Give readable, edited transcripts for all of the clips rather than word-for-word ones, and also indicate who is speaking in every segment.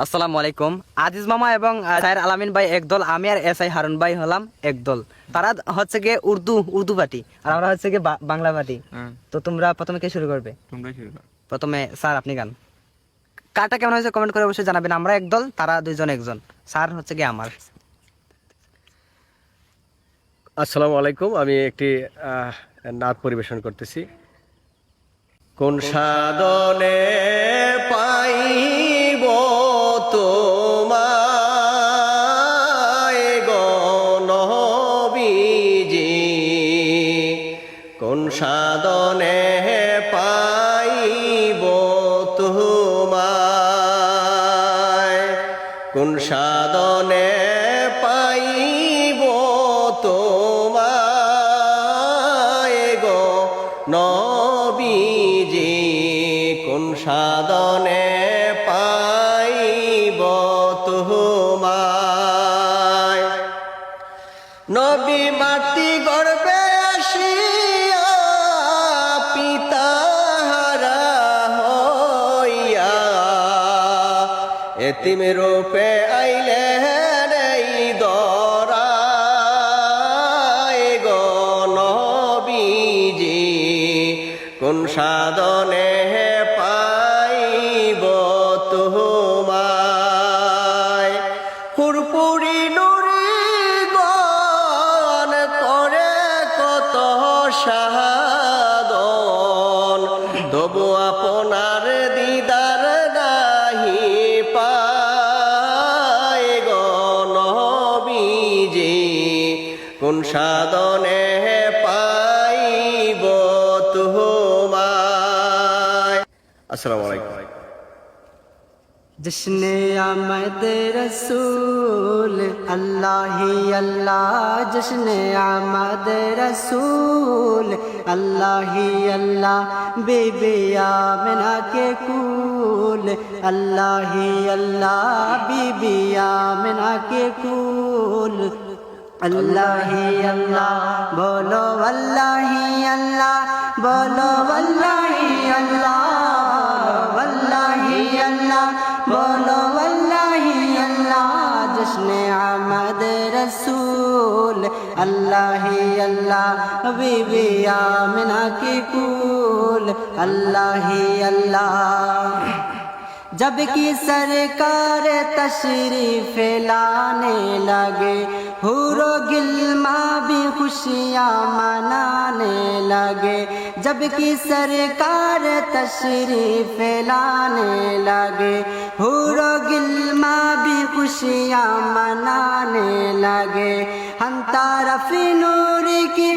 Speaker 1: আসসালামু আলাইকুম। আজিজ মামা এবং সাইর আলামিন ভাই একদল, আমি আর এস আই হারুন ভাই হলাম একদল। তারা হচ্ছে গিয়ে উর্দু পার্টি আর আমরা হচ্ছে গিয়ে বাংলা পার্টি। তো তোমরা প্রথমে কে শুরু করবে?
Speaker 2: তোমরাই শুরু করো।
Speaker 1: প্রথমে স্যার আপনি গান। কারটা কেমন হয়েছে কমেন্ট করে অবশ্যই জানাবেন। আমরা একদল, তারা দুইজন একজন। স্যার হচ্ছে গিয়ে আমার।
Speaker 3: আসসালামু আলাইকুম। আমি একটি নাত পরিবেশন করতেছি। কোন সাধনে পাইব তোমায় গো নবীজি, কোন সাধনে পাইব তোমায়, কোন সাধনে পাইব তোমায় গো নবীজি, কোন সাধনে পাইব তোমায়। নবী মাটি গর্বে আসিয়া পিতাহারা হইয়া এতিম রূপে আইলেন এই দরায় গো নবীজি, কোন সাধনে পাইব তোমায়। হুরপুরি নুরি গণ করে কত সাধন, তবু আপনার দিদার নাহি পায় গো নবীজি, কোন সাধনে পাইব তোমায়। আসসালামু আলাইকুম।
Speaker 4: जश्न आमद रसूल अल्लाह ही अल्लाह, जश्न आमद रसूल अल्लाह ही अल्लाह, बीबी आमिना के कूल अल्लाह ही अल्लाह, बीबी आमिना के कूल अल्लाह ही अल्लाह, बोलो अल्लाह ही अल्लाह, बोलो अल्लाह ही अल्लाह, अल्लाह ही अल्लाह, बोलो अल्लाह ही अल्लाह। जश्न आमद रसूल अल्लाह ही अल्लाह, बीबी आमिना की कूल अल्लाह ही अल्लाह। जब की सरकार तशरीफ लाने लगे, हुरो गिल्मा भी खुशियाँ मनाने लगे। जब की सरकार तशरीफ लाने लगे, हुरो गिल्मा भी खुशियाँ मनाने लगे। हम तारफ नूर की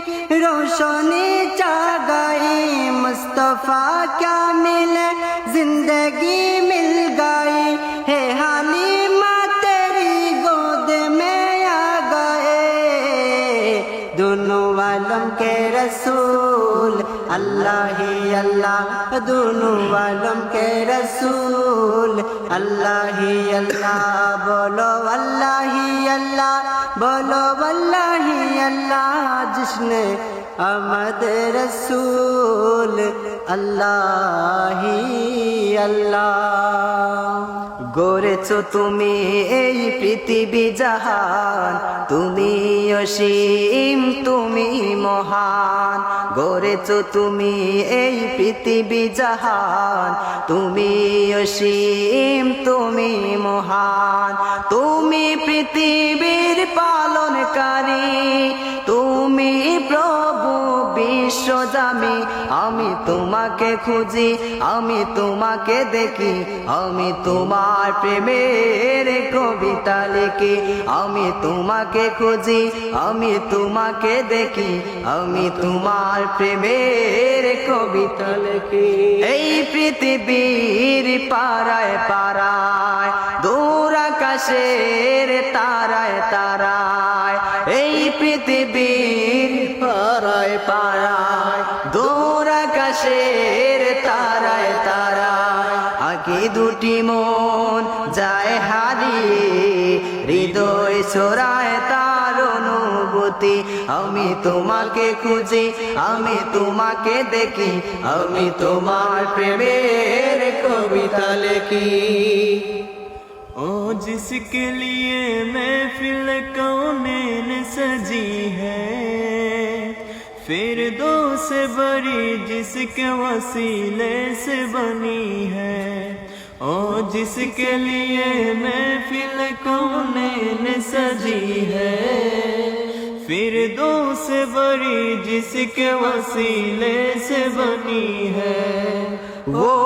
Speaker 4: रोशनी चा गई, मुस्तफ़ा क्या मिले जिंदगी मिल गई। हे हालिमा तेरी गोद में आ गए, दोनों आलम के रसूल अल्लाह ही अल्लाह, दोनों आलम के रसूल अल्लाह ही अल्लाह, बोलो अल्लाह ही अल्लाह, बोलो अल्लाह ही अल्लाह। जिसने आमद रसूल अल्लाह ही अल्लाह। গড়েছো তুমি এই পৃথিবী জাহান, তুমি অসীম তুমি মহান। গড়েছো তুমি এই পৃথিবী জাহান, তুমি অসীম তুমি মহান। তুমি পৃথিবীর পালনকারী, তুমি প্রভু বিশ্বজামি। আমি তোমাকে খুঁজি, আমি তোমাকে দেখি, আমি তোমার প্রেমের কবিতা লিখি। আমি তোমাকে খুঁজি, আমি তোমাকে দেখি, আমি তোমার প্রেমের কবিতা লিখি। এই পৃথিবীর পাড়ায় পাড়ায়, দূর আকাশের তারায় তারায়, এই পৃথিবীর পাড়ায় পাড়ায়, দূর আকাশের তারায় তারায়, আগে দুটি মন যায় হারিয়ে, হৃদয় ছড়ায় তার অনুভূতি। আমি তোমাকে খুঁজি, আমি তোমাকে দেখি, আমি তোমার প্রেমের কবিতা লিখি।
Speaker 2: ओ जिसके लिए महफिल कौनेन सजी है, फिरदौस से बड़ी जिसके वसीले से बनी है। ओ जिसके लिए महफिल कौनेन सजी है, फिरदौस से बड़ी जिसके वसीले से बनी है।
Speaker 4: वो